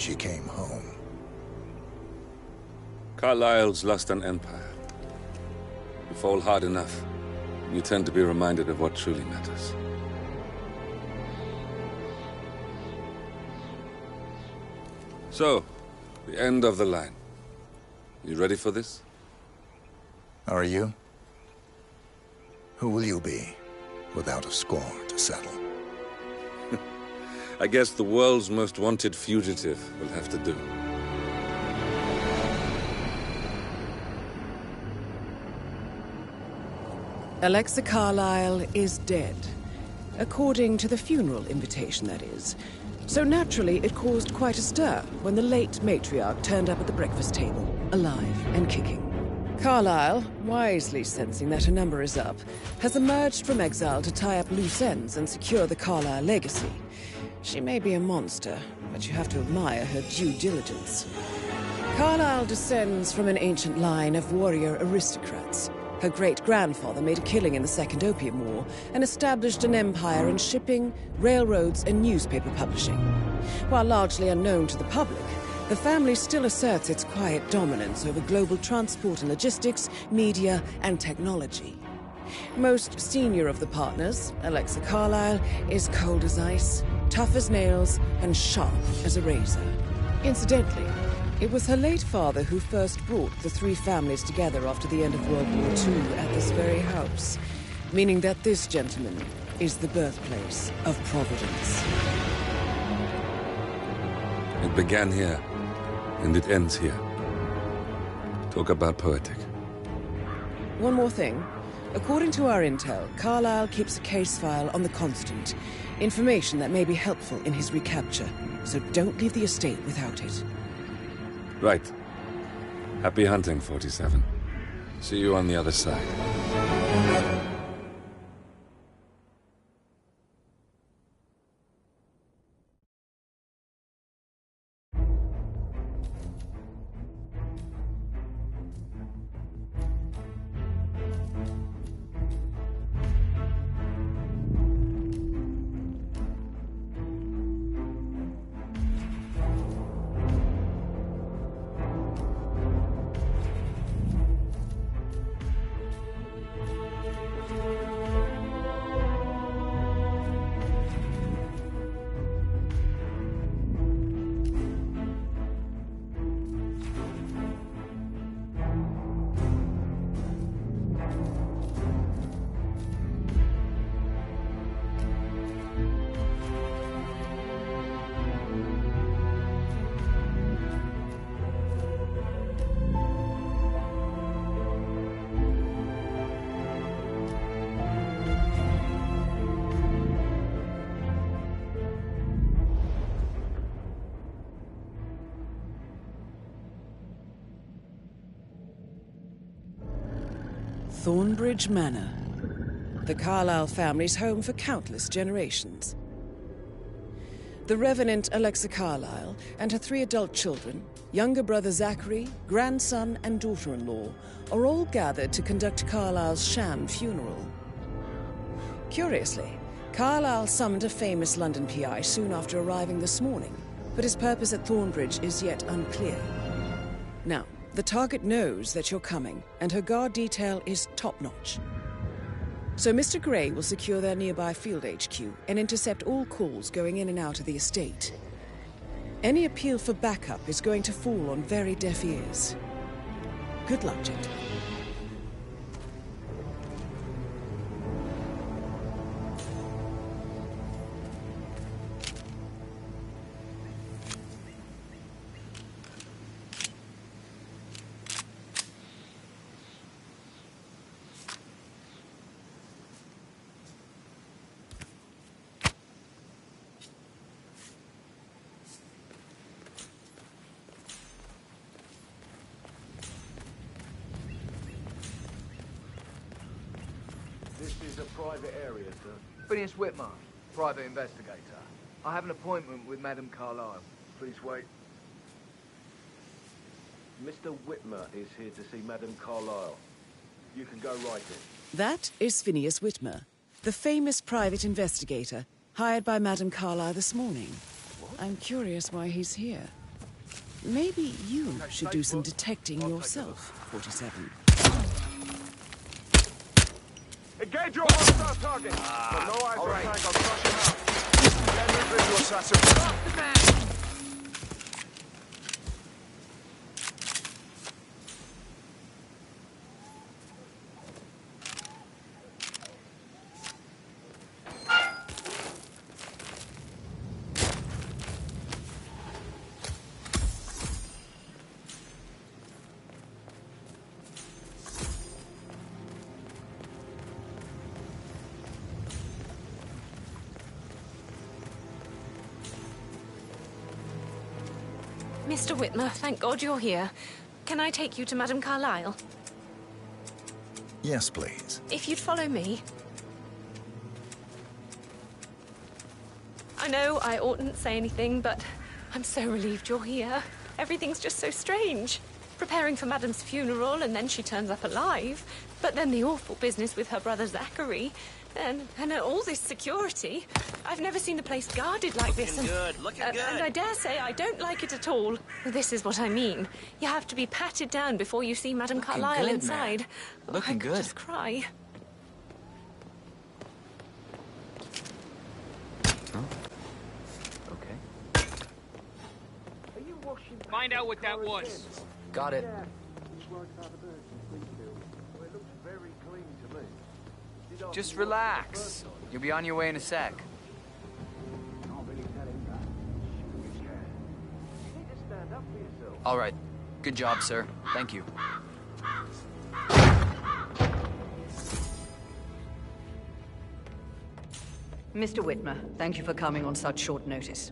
she came home. Carlyle's lost an empire. You fall hard enough, you tend to be reminded of what truly matters. So, the end of the line. You ready for this? Are you? Who will you be, without a score to settle? I guess the world's most wanted fugitive will have to do. Alexa Carlyle is dead. According to the funeral invitation, that is. So naturally, it caused quite a stir when the late matriarch turned up at the breakfast table, alive and kicking. Carlyle, wisely sensing that her number is up, has emerged from exile to tie up loose ends and secure the Carlyle legacy. She may be a monster, but you have to admire her due diligence. Carlyle descends from an ancient line of warrior aristocrats. Her great-grandfather made a killing in the Second Opium War and established an empire in shipping, railroads, and newspaper publishing. While largely unknown to the public, the family still asserts its quiet dominance over global transport and logistics, media, and technology. Most senior of the partners, Alexa Carlyle, is cold as ice, tough as nails, and sharp as a razor. Incidentally, it was her late father who first brought the three families together after the end of World War II at this very house, meaning that this gentleman is the birthplace of Providence. It began here, and it ends here. Talk about poetic. One more thing. According to our intel, Carlyle keeps a case file on the Constant. Information that may be helpful in his recapture, so don't leave the estate without it. Right. Happy hunting, 47. See you on the other side. Thornbridge Manor, the Carlyle family's home for countless generations. The Revenant Alexa Carlyle and her 3 adult children, younger brother Zachary, grandson and daughter-in-law, are all gathered to conduct Carlyle's sham funeral. Curiously, Carlyle summoned a famous London PI soon after arriving this morning, but his purpose at Thornbridge is yet unclear. Now, the target knows that you're coming, and her guard detail is top-notch. So Mr. Gray will secure their nearby field HQ and intercept all calls going in and out of the estate. Any appeal for backup is going to fall on very deaf ears. Good luck, gentlemen. This is a private area, sir. Phineas Whitmer, private investigator. I have an appointment with Madame Carlyle. Please wait. Mr. Whitmer is here to see Madame Carlyle. You can go right in. That is Phineas Whitmer, the famous private investigator hired by Madame Carlyle this morning. I'm curious why he's here. Maybe you should do some detecting yourself, 47. Engage your hostile target! But no eyes on tank, I'll crush him out. Then move into assassin. Stop the man! Mr. Whitmer, thank God you're here. Can I take you to Madame Carlyle? Yes, please. If you'd follow me. I know I oughtn't say anything, but I'm so relieved you're here. Everything's just so strange. Preparing for Madame's funeral, and then she turns up alive. But then the awful business with her brother Zachary. And all this security. I've never seen the place guarded like this. Looking good. And I dare say I don't like it at all. This is what I mean. You have to be patted down before you see Madame Carlyle good, inside. man. Oh, Looking I could good. just cry. Okay. Find out what that was. Got it. Just relax. You'll be on your way in a sec. All right. Good job, sir. Thank you. Mr. Whitmer, thank you for coming on such short notice.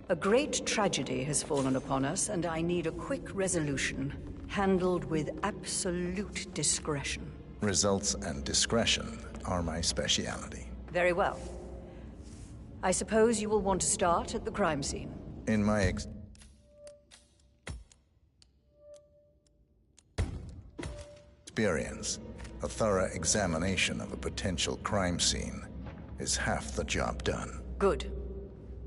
A great tragedy has fallen upon us, and I need a quick resolution, handled with absolute discretion. Results and discretion are my speciality. Very well. I suppose you will want to start at the crime scene. In my experience, a thorough examination of a potential crime scene is half the job done. Good.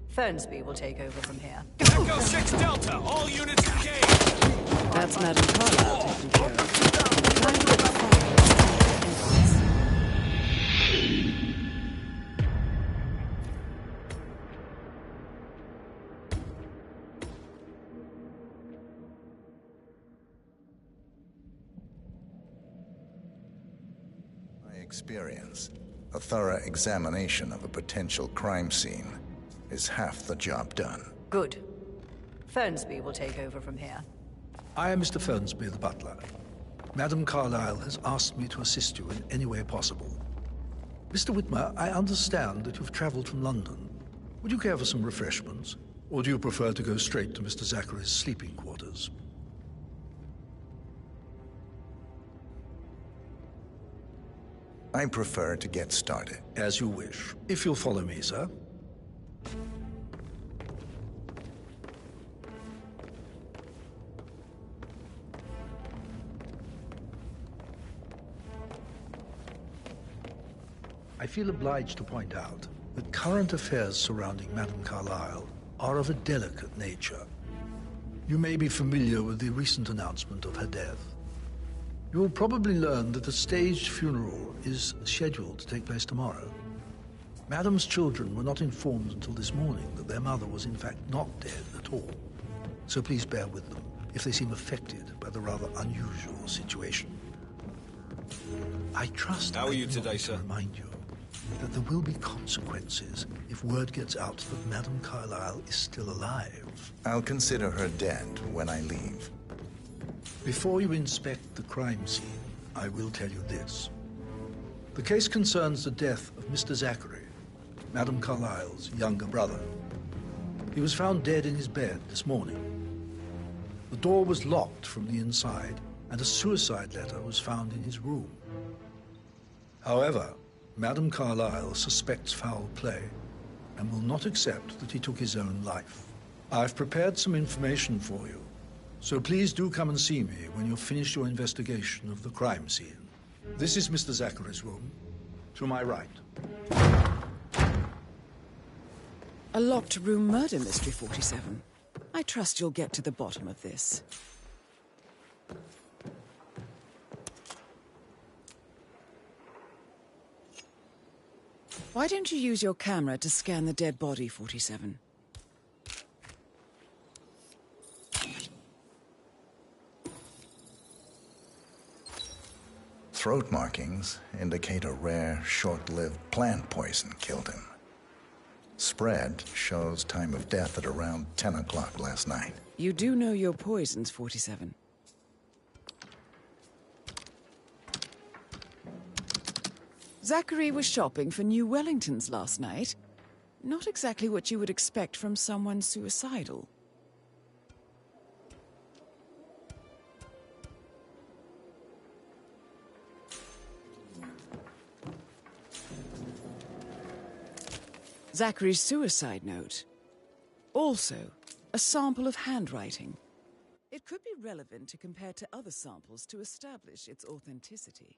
Fernsby will take over from here. Echo 6 Delta, all units engaged. That's Madame Carlyle taking care of. Trying to get the fire. Experience, a thorough examination of a potential crime scene is half the job done. Good. Fernsby will take over from here. I am Mr. Fernsby, the butler. Madame Carlyle has asked me to assist you in any way possible. Mr. Whitmer, I understand that you've traveled from London. Would you care for some refreshments? Or do you prefer to go straight to Mr. Zachary's sleeping quarters? I prefer to get started. As you wish. If you'll follow me, sir. I feel obliged to point out that current affairs surrounding Madame Carlyle are of a delicate nature. You may be familiar with the recent announcement of her death. You will probably learn that a staged funeral is scheduled to take place tomorrow. Madame's children were not informed until this morning that their mother was in fact not dead at all. So please bear with them if they seem affected by the rather unusual situation. I trust How are you I today, need sir? to remind you that there will be consequences if word gets out that Madame Carlyle is still alive. I'll consider her dead when I leave. Before you inspect the crime scene, I will tell you this. The case concerns the death of Mr. Zachary, Madame Carlyle's younger brother. He was found dead in his bed this morning. The door was locked from the inside, and a suicide letter was found in his room. However, Madame Carlyle suspects foul play and will not accept that he took his own life. I've prepared some information for you. So please do come and see me when you've finished your investigation of the crime scene. This is Mr. Zachary's room. To my right. A locked room murder mystery, 47. I trust you'll get to the bottom of this. Why don't you use your camera to scan the dead body, 47? Throat markings indicate a rare, short-lived plant poison killed him. Spread shows time of death at around 10 o'clock last night. You do know your poisons, 47. Zachary was shopping for new Wellingtons last night. Not exactly what you would expect from someone suicidal. Zachary's suicide note. Also, a sample of handwriting. It could be relevant to compare to other samples to establish its authenticity.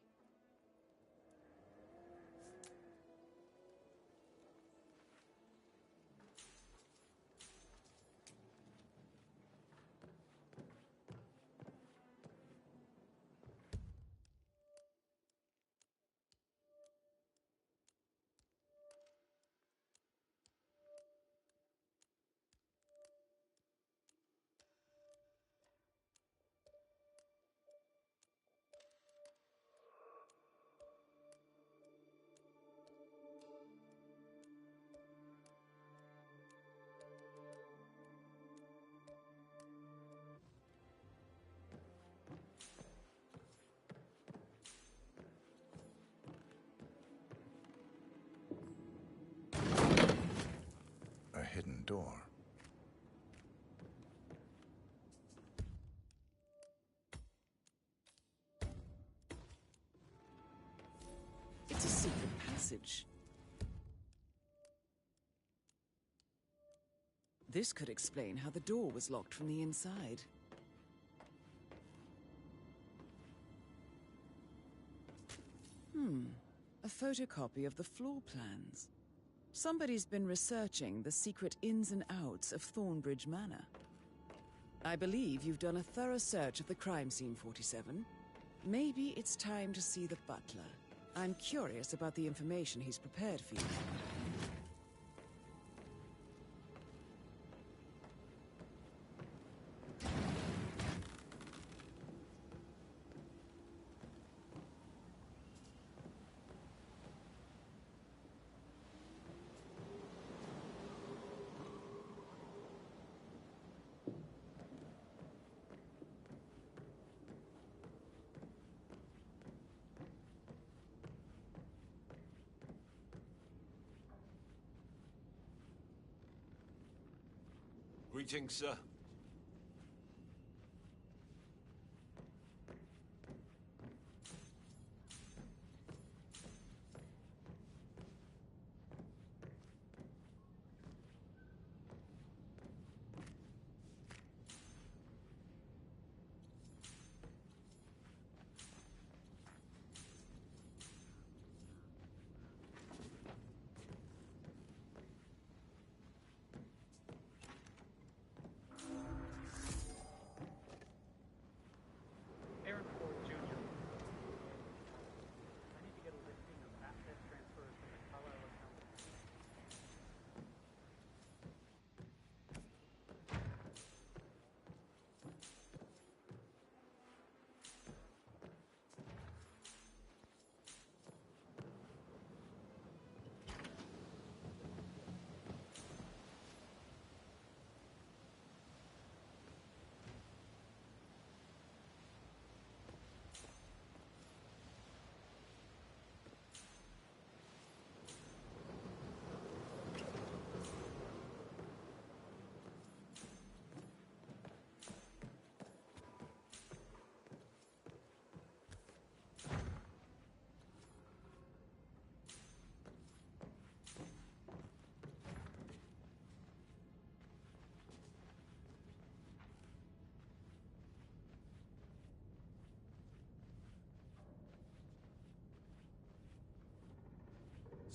A hidden door. It's a secret passage. This could explain how the door was locked from the inside. A photocopy of the floor plans. Somebody's been researching the secret ins and outs of Thornbridge Manor. I believe you've done a thorough search of the crime scene, 47. Maybe it's time to see the butler. I'm curious about the information he's prepared for you. Greetings, sir.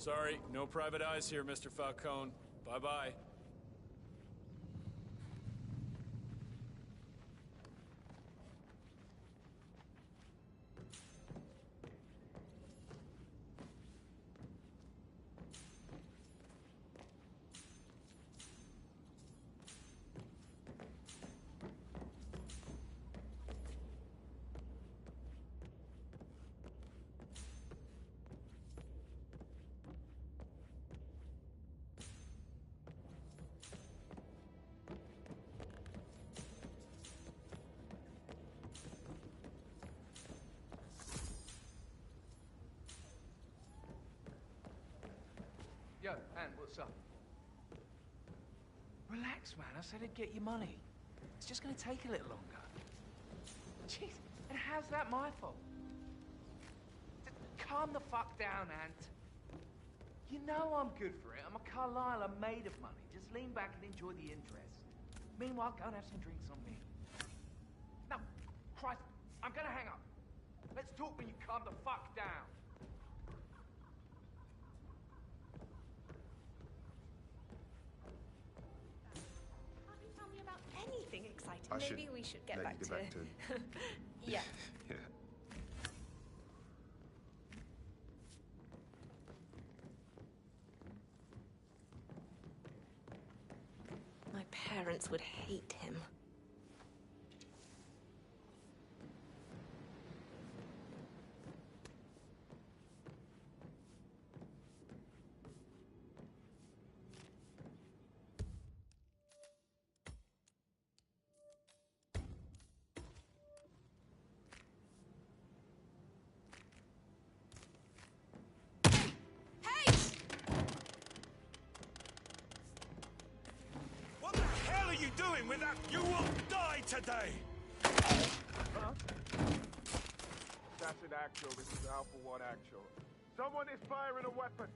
Sorry, no private eyes here, Mr. Falcone. Bye-bye. Yo, Ann, what's up? Relax, man. I said I'd get you money. It's just gonna take a little longer. Jeez, and how's that my fault? Calm the fuck down, Ant. You know I'm good for it. I'm a Carlisle. I'm made of money. Just lean back and enjoy the interest. Meanwhile, go and have some drinks on me. No, Christ, I'm gonna hang up. Let's talk when you calm the fuck down. Can't you tell me about anything exciting? I Maybe should we should get let back you to... get back to... Yeah. Yeah. My parents would hate him. What the hell are you doing with that? You will die today! Huh? That's an actual. This is Alpha 1 actual. Someone is firing a weapon.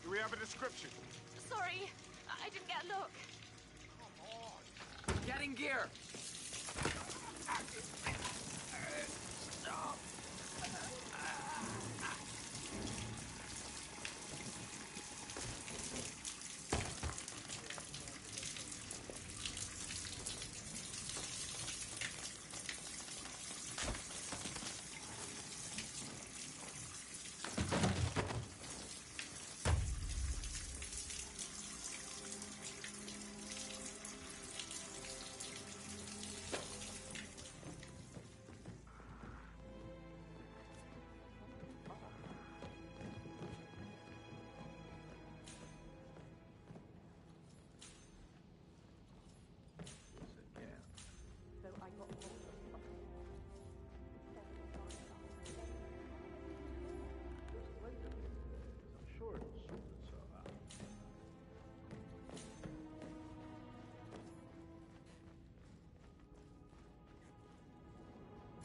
Do we have a description? Sorry, I didn't get a look. Come on. Get in gear.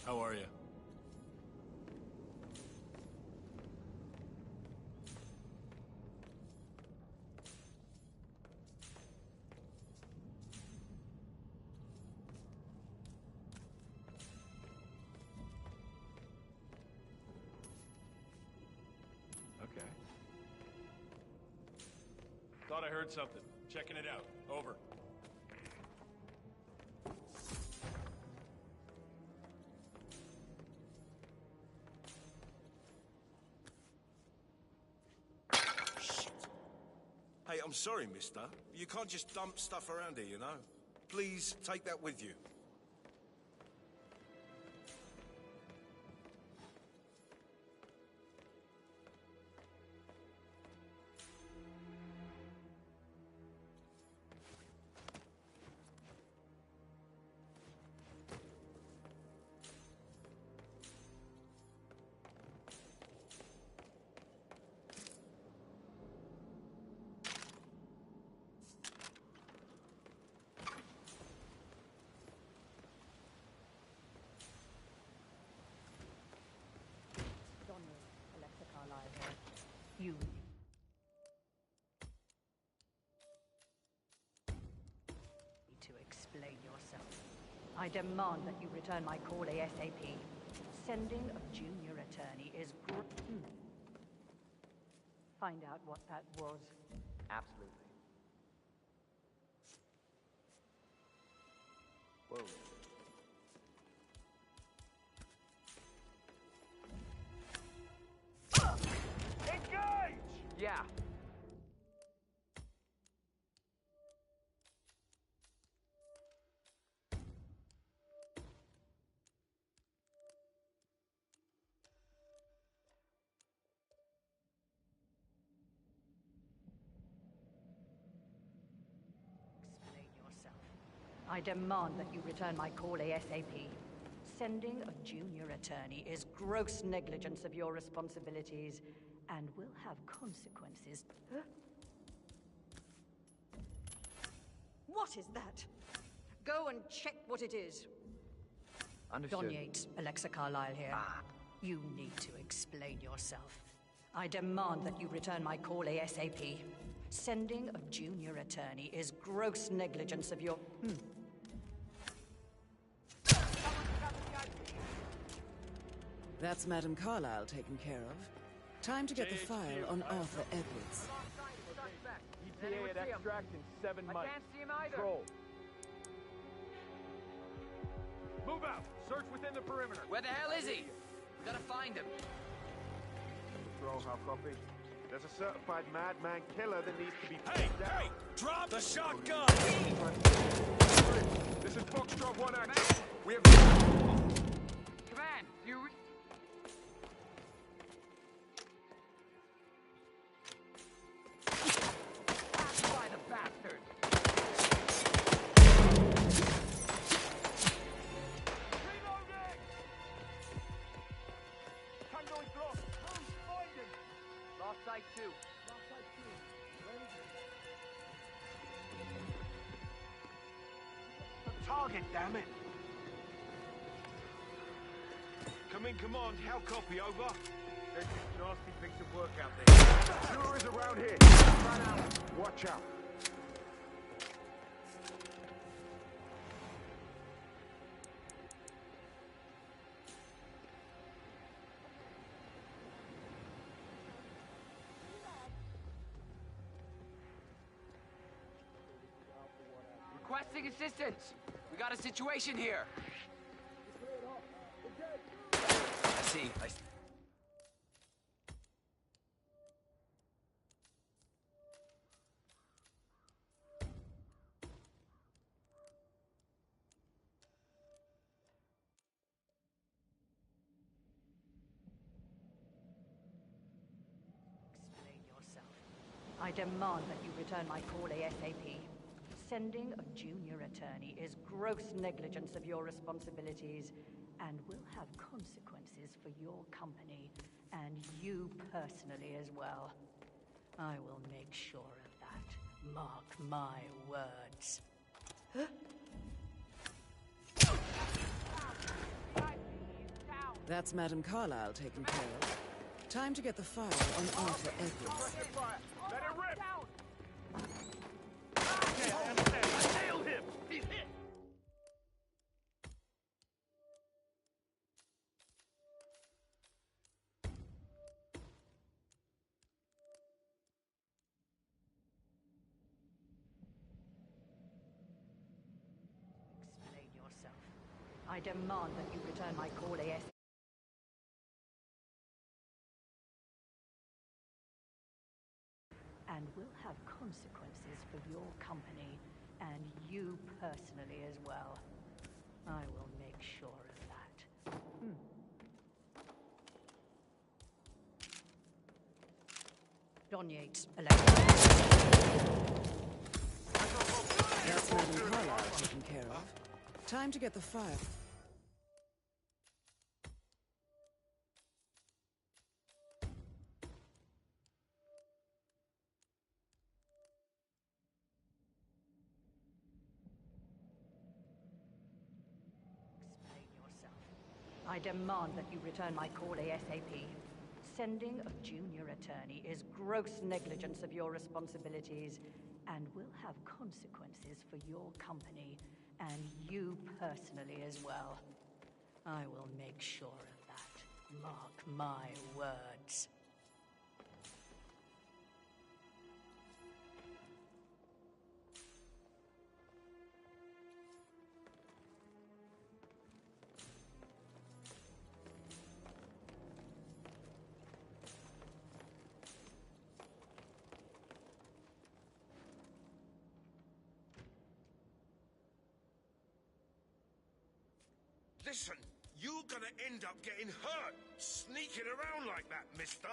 How are you? Okay. Thought I heard something. Checking it out. Over. Hey, I'm sorry, mister. You can't just dump stuff around here, you know? Please, take that with you. You. To explain yourself. I demand that you return my call ASAP. Sending a junior attorney is find out what that was? Absolutely. Whoa. Engage! Yeah. Explain yourself. I demand that you return my call ASAP. Sending a junior attorney is gross negligence of your responsibilities and will have consequences. Huh? What is that? Go and check what it is. Understood. Don Yates, Alexa Carlyle here. You need to explain yourself. I demand that you return my call ASAP. Sending a junior attorney is gross negligence of your... That's Madam Carlyle taken care of. Time to get the file on Arthur Edwards. ETA at extract in 7 months. I can't see him either. Control. Move out! Search within the perimeter. Where the hell is he? We gotta find him. Patrol, how copy? There's a certified madman killer that needs to be Hey, pinned down. hey! Drop the shotgun! This is Foxtrot 1 action. Command. We have... Command, you... By the bastard! Reloading! Tango is lost. Find him. Lost sight too. Target, damn it. Come in, command. How copy, over? There's a nasty piece of work out there. Sure is around here. Watch out. Requesting assistance. We got a situation here. I see. Explain yourself. I demand that you return my call ASAP. Sending a junior attorney is gross negligence of your responsibilities and will have consequences for your company and you personally as well. I will make sure of that. Mark my words. That's Madam Carlyle taken care of. Time to get the file on Arthur Edwards. Let it rip! Nailed him! He's hit! Explain yourself. I demand that you return my call ASAP. And will have consequences for your company and you personally as well. I will make sure of that. Don Yates, Alexa. That's Madam Carlyle taken care of. Time to get the file. Explain yourself. I demand that you return my call ASAP. Sending a junior attorney is gross negligence of your responsibilities and will have consequences for your company and you personally as well. I will make sure of that. Mark my words. Listen, you're gonna end up getting hurt, sneaking around like that, mister.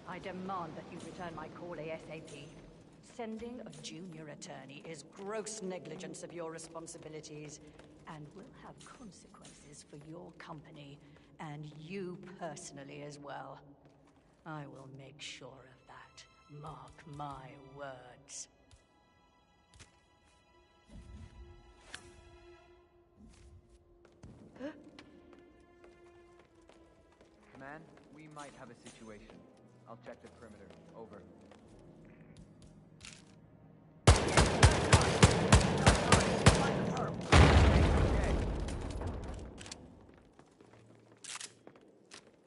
I demand that you return my call ASAP. Sending a junior attorney is gross negligence of your responsibilities and will have consequences for your company and you personally as well. I will make sure of that. Mark my words. Command, we might have a situation. I'll check the perimeter. Over.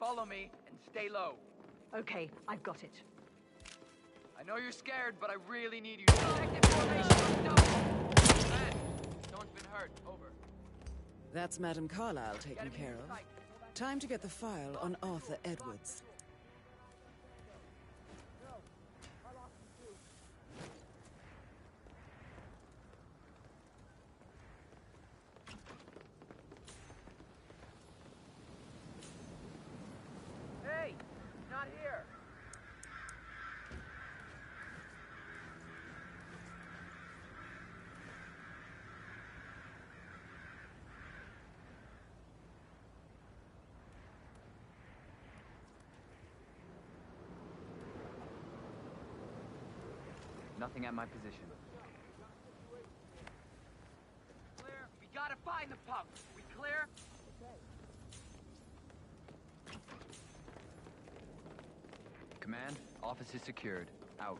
Follow me and stay low. Okay, I've got it. I know you're scared, but I really need you. Active formation. No. Man, someone's been hurt. Over. That's Madam Carlyle taken care of. Time to get the file on Arthur Edwards. Hey, not here. Nothing at my position. Clear. We gotta find the pump. We clear? Command, office is secured. Out.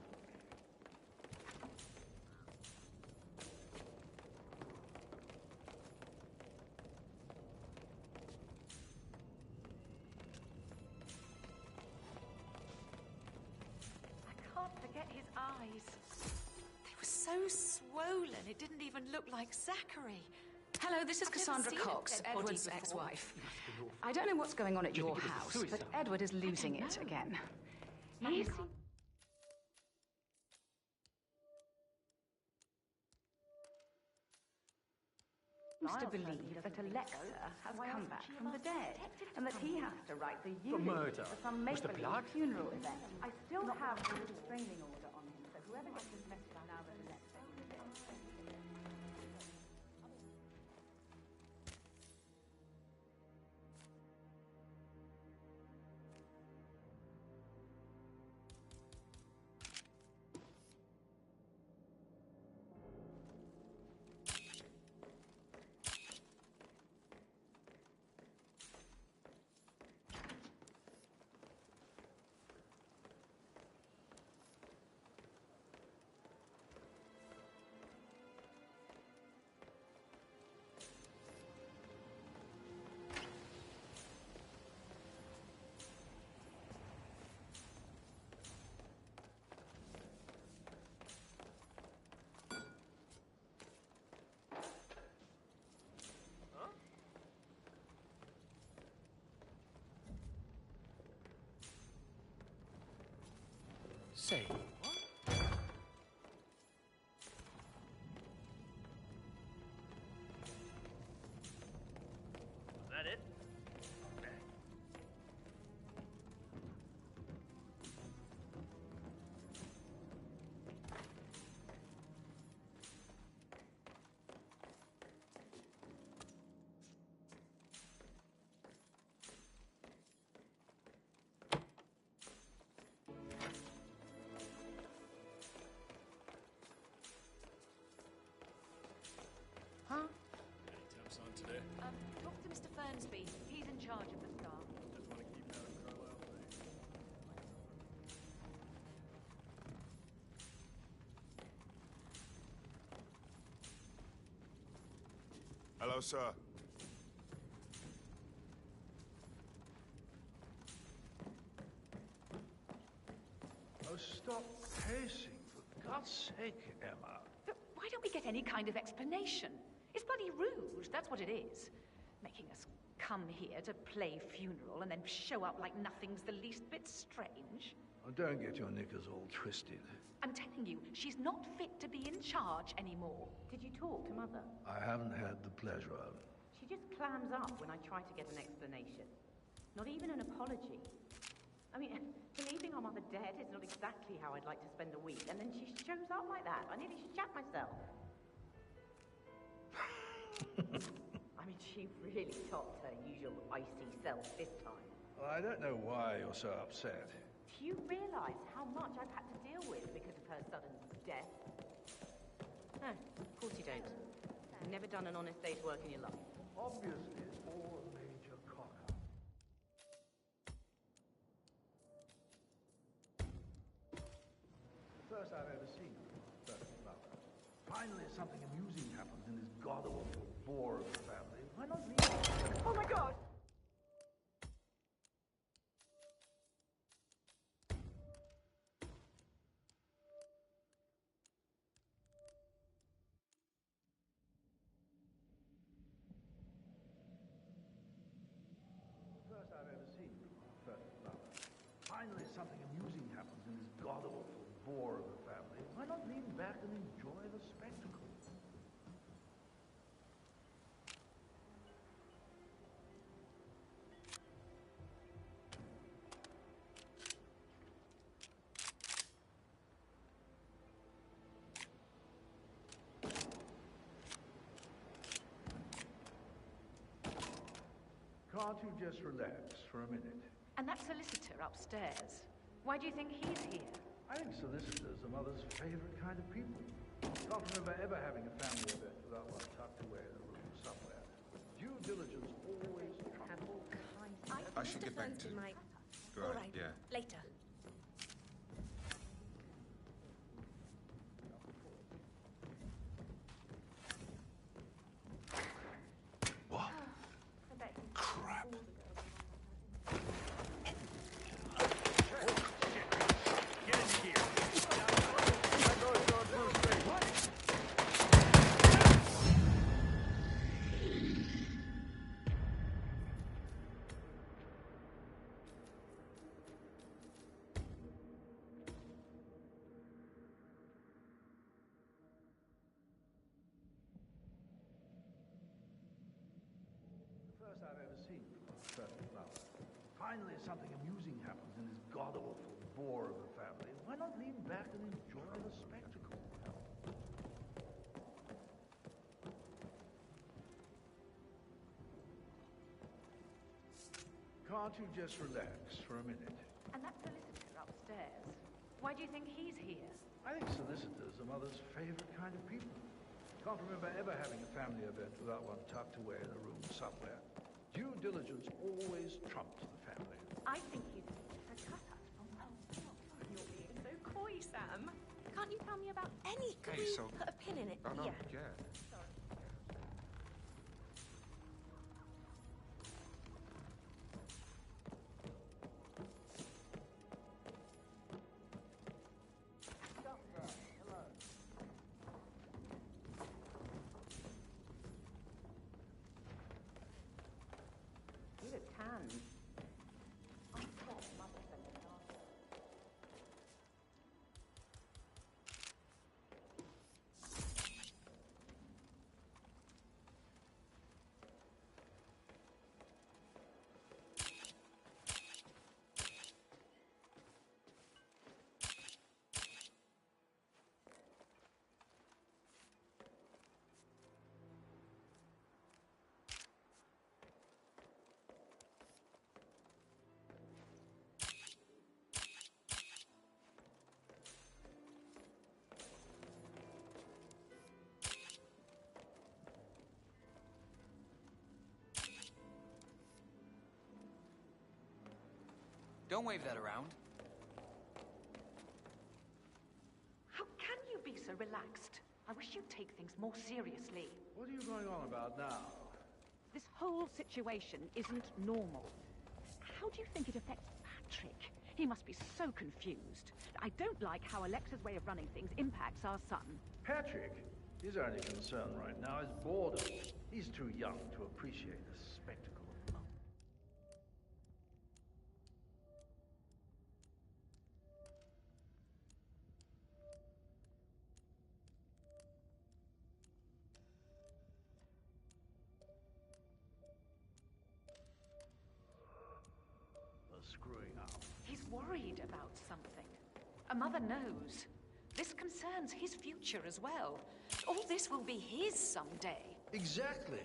I can't forget his eyes. They were so swollen, it didn't even look like Zachary. Hello, this is I've never Cassandra seen a Cox, dead body Edward's before. ex-wife. I don't know what's going on at your house, but Edward is losing it again. He seems to believe that Alexa has come back from the dead, and that he has to write the eulogy for some make-believe funeral event. I still have the restraining order on him, so whoever gets this message now that Alexa is dead. Say, what? Is that it? Okay. Talk to Mr. Fernsby. He's in charge of the staff. Just want to keep Madam Carlisle safe. Hello, sir. Oh, stop pacing, for God's sake, Emma. But why don't we get any kind of explanation? It's bloody rude, that's what it is. Making us come here to play funeral and then show up like nothing's the least bit strange. Oh, don't get your knickers all twisted. I'm telling you, she's not fit to be in charge anymore. Did you talk to Mother? I haven't had the pleasure. She just clams up when I try to get an explanation. Not even an apology. I mean, believing our mother dead is not exactly how I'd like to spend a week, and then she shows up like that. I nearly shat myself. I mean, she really topped her usual icy self this time. Well, I don't know why you're so upset. Do you realize how much I've had to deal with because of her sudden death? No, of course you don't. You've never done an honest day's work in your life. Obviously, it's all a major cock-up. The first I've ever seen of first mother. Finally, something amusing happens in this god-awful bore of a family. Why not me? Oh my god! First I've ever seen first mother. Finally, something amusing happens in this god-awful bore of a family. Why not lean back and enjoy the spectacle? Can't you just relax for a minute? And that solicitor upstairs, why do you think he's here? I think solicitors are Mother's favorite kind of people. Can't remember ever having a family event without one tucked away in a room somewhere. Due diligence always trumps. I should get back to my... Right, All right, yeah. later. What? Crap. Get in here. That goes George Bruce Lee. The first I've ever seen first mother. Finally, something amusing happens in this god-awful bore of a family. Why not lean back and enjoy the spectacle? Can't you just relax for a minute? And that solicitor upstairs, why do you think he's here? I think solicitors are Mother's favorite kind of people. Can't remember ever having a family event without one tucked away in a room somewhere. Due diligence always trumps the family. I think he's a cut-up from... Oh, you're being so coy, Sam. Can't you tell me about any... Could Hey, we so- put a pin in it? Oh, no, Yeah. yeah. Sorry. You look tanned. I swear Mother sent me an article. Don't wave that around. How can you be so relaxed? I wish you'd take things more seriously. What are you going on about now? This whole situation isn't normal. How do you think it affects Patrick? He must be so confused. I don't like how Alexa's way of running things impacts our son. Patrick? His only concern right now is boredom. He's too young to appreciate the spectacle of love. Screwing up. He's worried about something. A mother knows. This concerns his future as well. All this will be his someday. Exactly.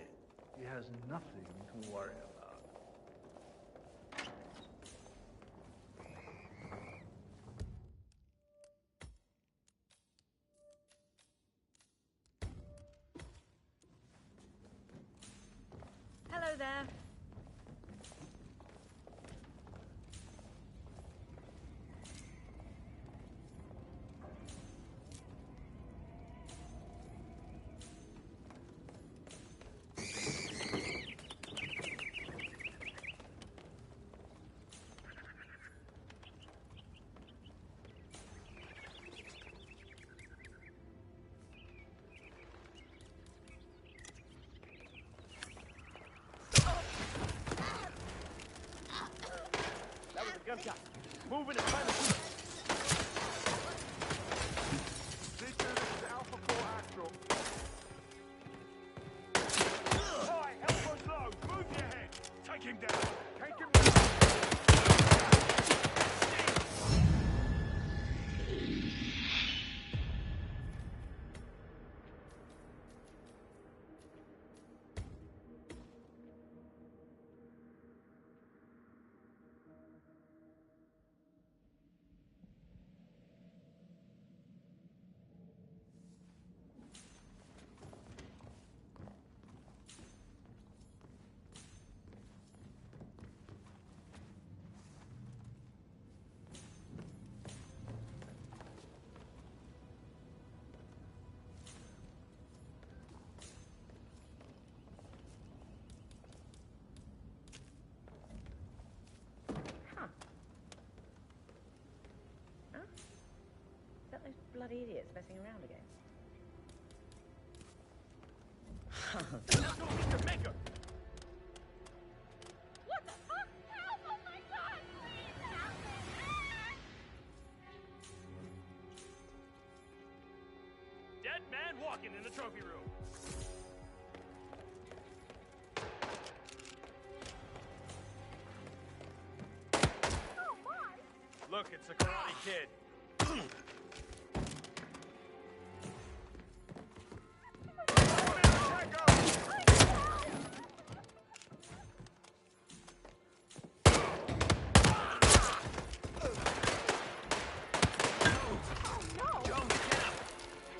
He has nothing to worry about. Hello there. Gunshot. Moving and trying to shoot. C2, this is Alpha 4 Astral. Alright, elbows low. Move your head. Take him down. Take him down. Is that those bloody idiots messing around again? What the fuck? Help! Oh my god! Please help me! Dead man walking in the trophy room. Oh my! Look, it's the Karate Kid.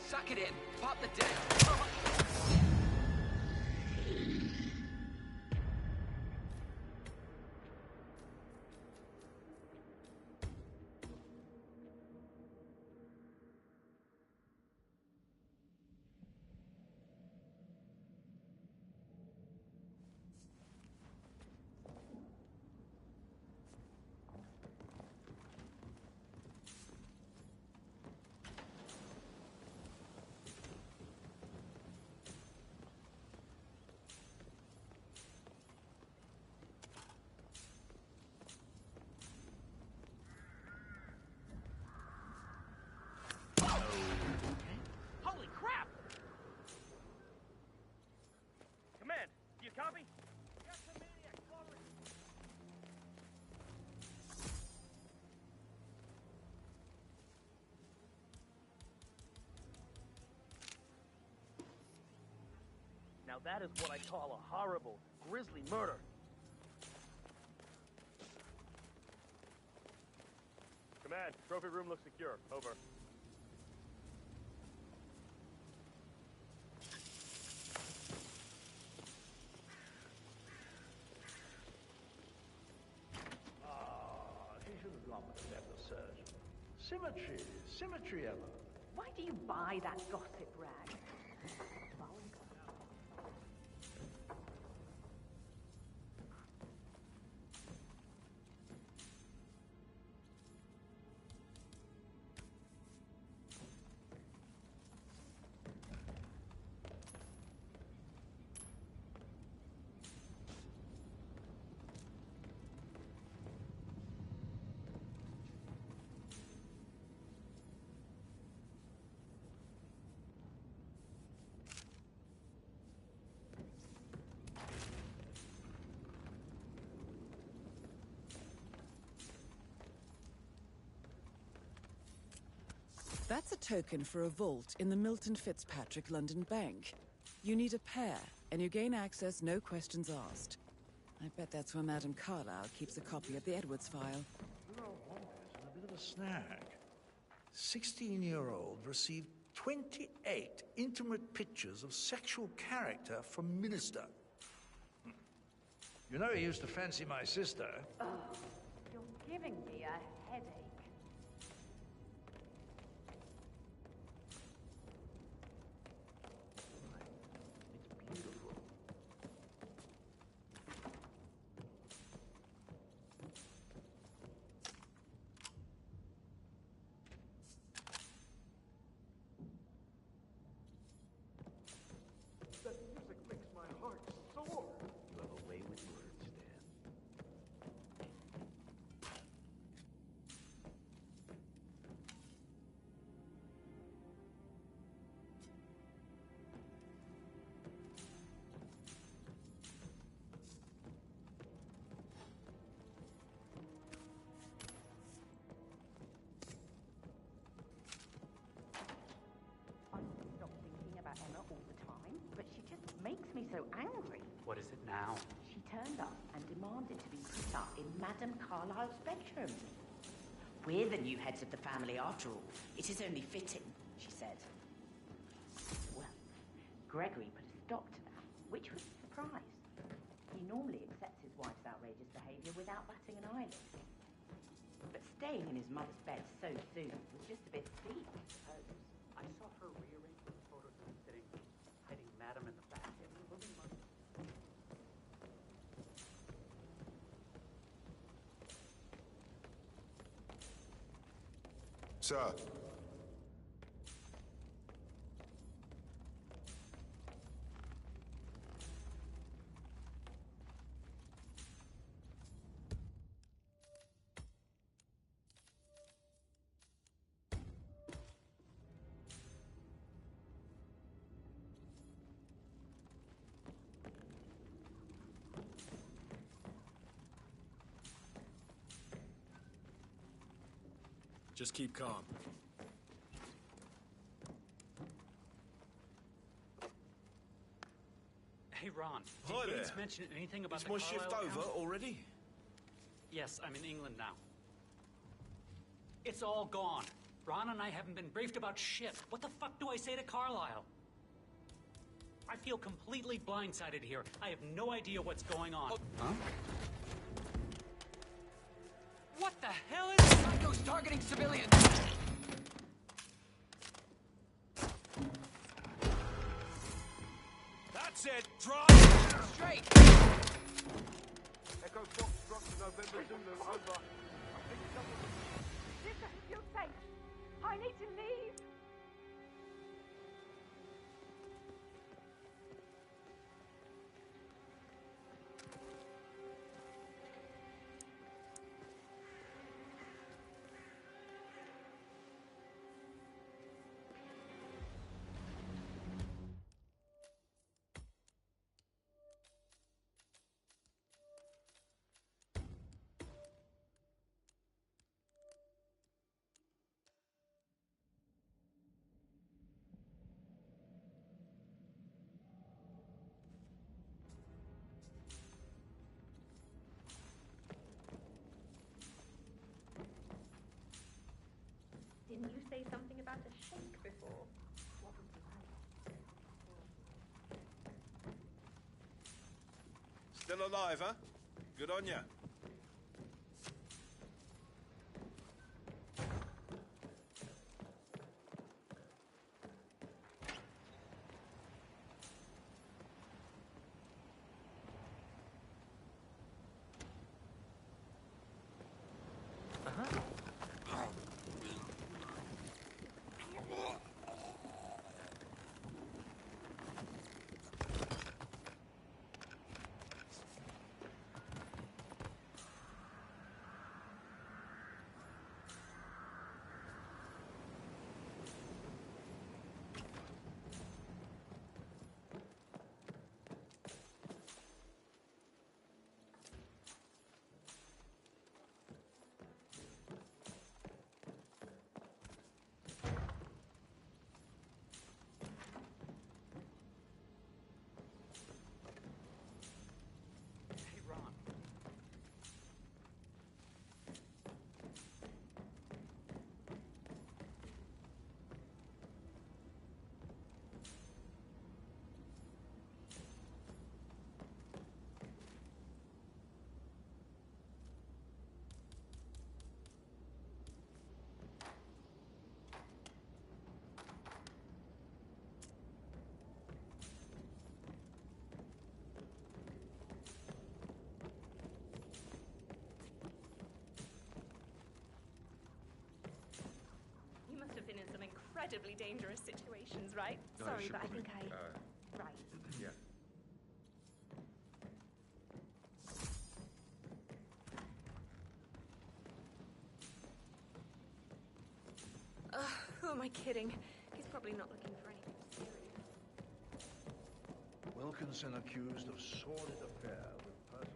Suck it in. Pop the deck. Holy crap! Command, do you copy? Got some maniacs following. Now that is what I call a horrible, grisly murder. Command, trophy room looks secure. Over. Department of Dental Surgery. Symmetry. Symmetry, Emma. Why do you buy that gossip rag? That's a token for a vault in the Milton Fitzpatrick London Bank. You need a pair, and you gain access no questions asked. I bet that's where Madame Carlyle keeps a copy of the Edwards file. A bit of a snag. 16-year-old received 28 intimate pictures of sexual character from Minister. You know he used to fancy my sister. Oh, you're giving me a headache. That music makes my heart soar. You have a way with words, Dan. I stop thinking about Emma all the time, but she just makes me so angry. What is it now? She turned up and demanded to be put up in Madame Carlyle's bedroom. We're the new heads of the family after all. It is only fitting, she said. Well, Gregory put a stop to that, which was a surprise. He normally accepts his wife's outrageous behavior without batting an eyelid. But staying in his mother's bed so soon was just a bit steep, I suppose. I saw her rearrange the photos of sitting, hiding Madam in the back. It was moving money. Sir. Just keep calm. Hey, Ron. Hi Did there. Gates mention anything about Is the my Carlisle shift over account? already? Yes, I'm in England now. It's all gone. Ron and I haven't been briefed about shit. What the fuck do I say to Carlisle? I feel completely blindsided here. I have no idea what's going on. Huh? What the hell is... Psycho's targeting civilians! That's it! Drop! Straight! Echo Fox struck to November Zulu, over. I think someone... Listen, you're safe. I need to leave. Didn't you say something about a shake before? What was the Still alive, huh? Good on ya. incredibly dangerous situations, right? Sorry, but I think Right. Yeah. Who am I kidding? He's probably not looking for anything serious. Wilkinson accused of sordid affair with person.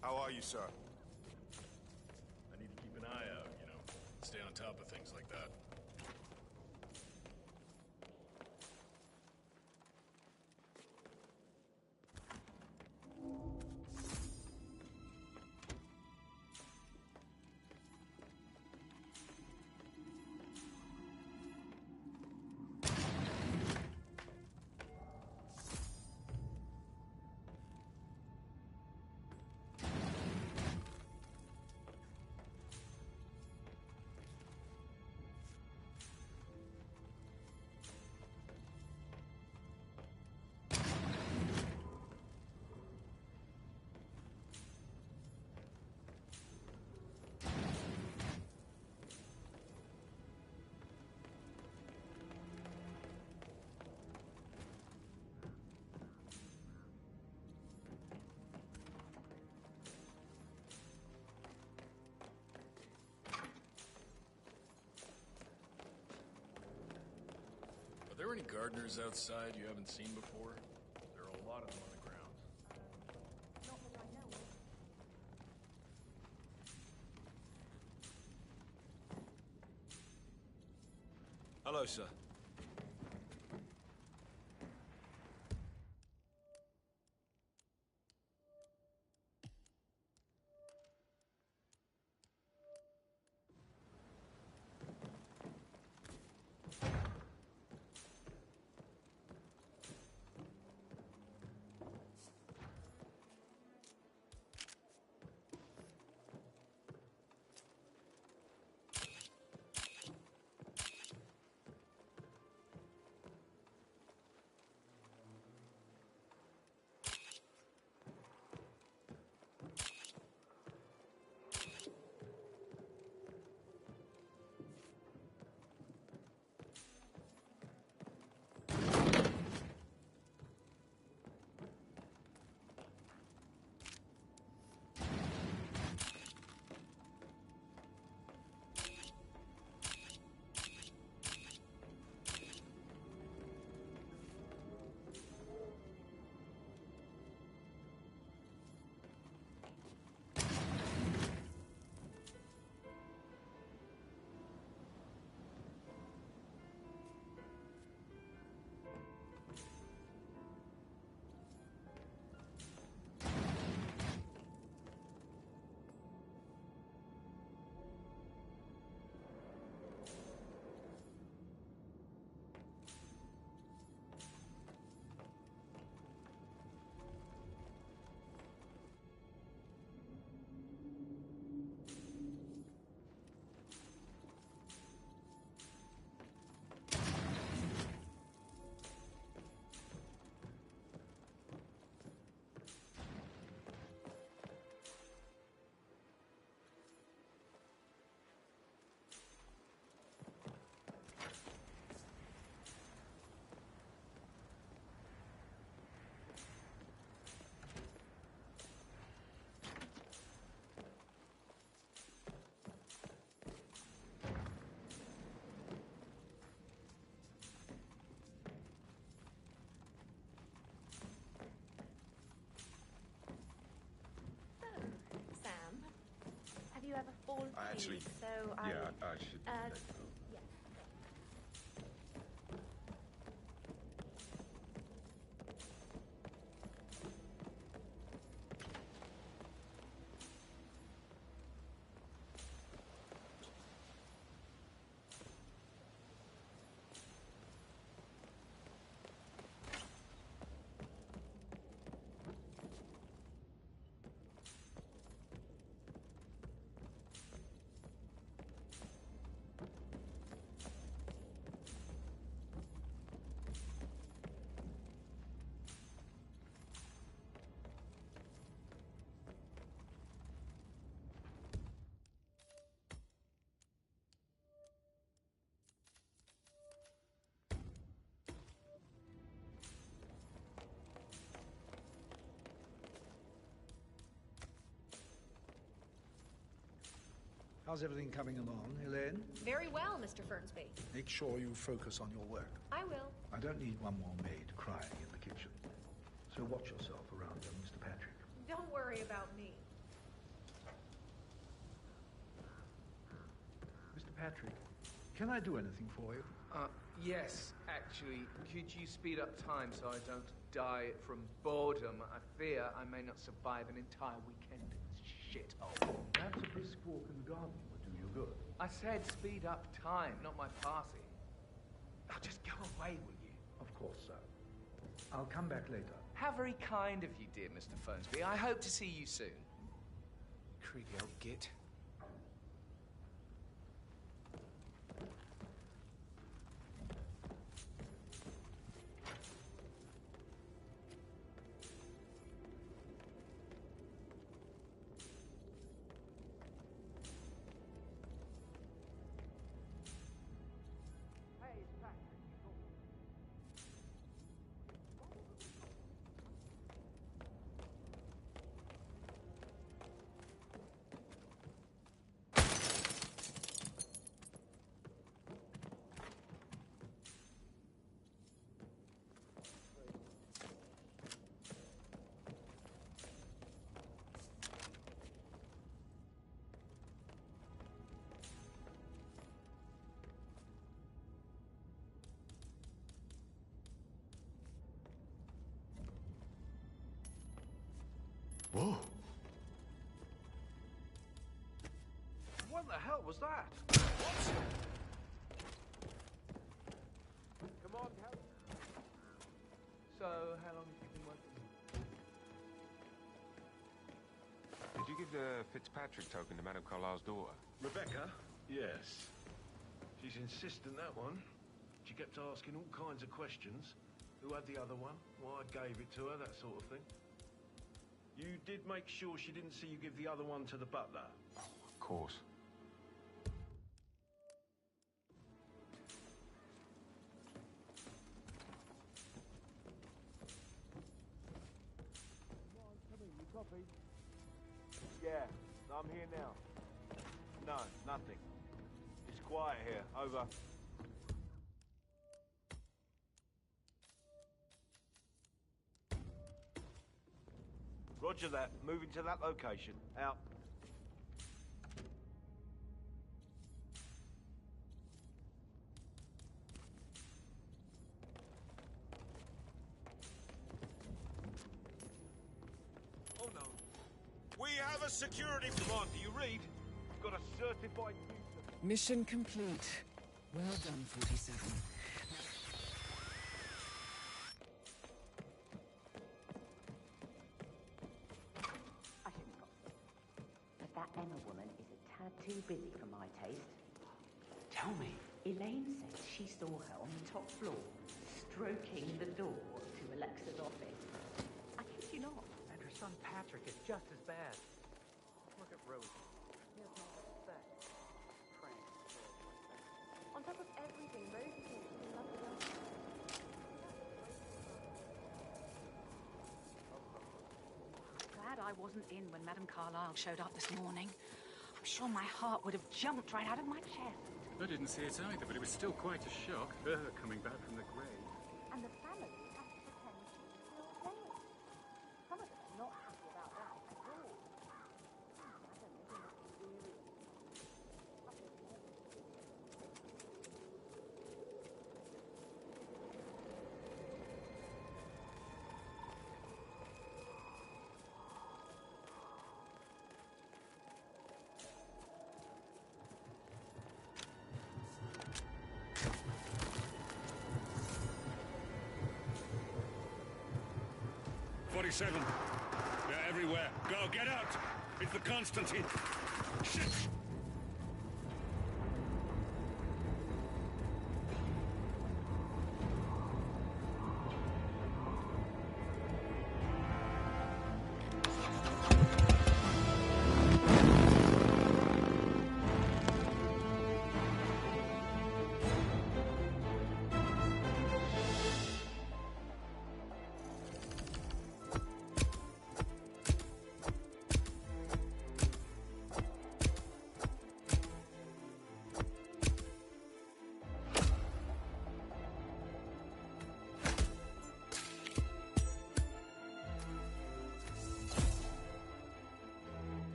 How are you, sir? I need to keep an eye out, you know. Stay on top of things like that. Are there any gardeners outside you haven't seen before? There are a lot of them on the ground. Not that I know of. Hello, sir. Have you ever fallen I actually... So yeah, I should let go. Yeah. How's everything coming along, Elaine? Very well, Mr. Fernsby. Make sure you focus on your work. I will. I don't need one more maid crying in the kitchen. So watch yourself around young Mr. Patrick. Don't worry about me. Mr. Patrick, can I do anything for you? Yes, actually. Could you speed up time so I don't die from boredom? I fear I may not survive an entire weekend in this shithole. Perhaps a brisk walk in the garden would do you good. I said speed up time, not my passing. Now just go away, will you? Of course, sir. I'll come back later. How very kind of you, dear Mr. Fernsby. I hope to see you soon. Creepy old git. Whoa! What the hell was that? What? Come on, help. So, how long have you been working? Did you give the Fitzpatrick token to Madame Carlisle's daughter? Rebecca? Yes. She's insistent, that one. She kept asking all kinds of questions. Who had the other one? Why I gave it to her, that sort of thing. You did make sure she didn't see you give the other one to the butler? Of course. Yeah, I'm here now. No, nothing. It's quiet here. Over. Roger that. Moving to that location. Out. Oh no. We have a security command. Do you read? Got a certified user. Mission complete. Well done, 47. That Emma woman is a tad too busy for my taste. Tell me. Elaine says she saw her on the top floor, stroking the door to Alexa's office. I kid you not. And her son Patrick is just as bad. Look at Rosie. He has no respect. Praying for girls like that. On top of everything, Rosie thinks she's in love with us. Glad I wasn't in when Madame Carlisle showed up this morning. I'm sure my heart would have jumped right out of my chest. I didn't see it either, but it was still quite a shock, her coming back from the grave. And the family has to pretend she's still dead. Some of them are not happy about that at all. Madame is in a delirium. They're everywhere. Go, get out! It's the Constantine. Shit!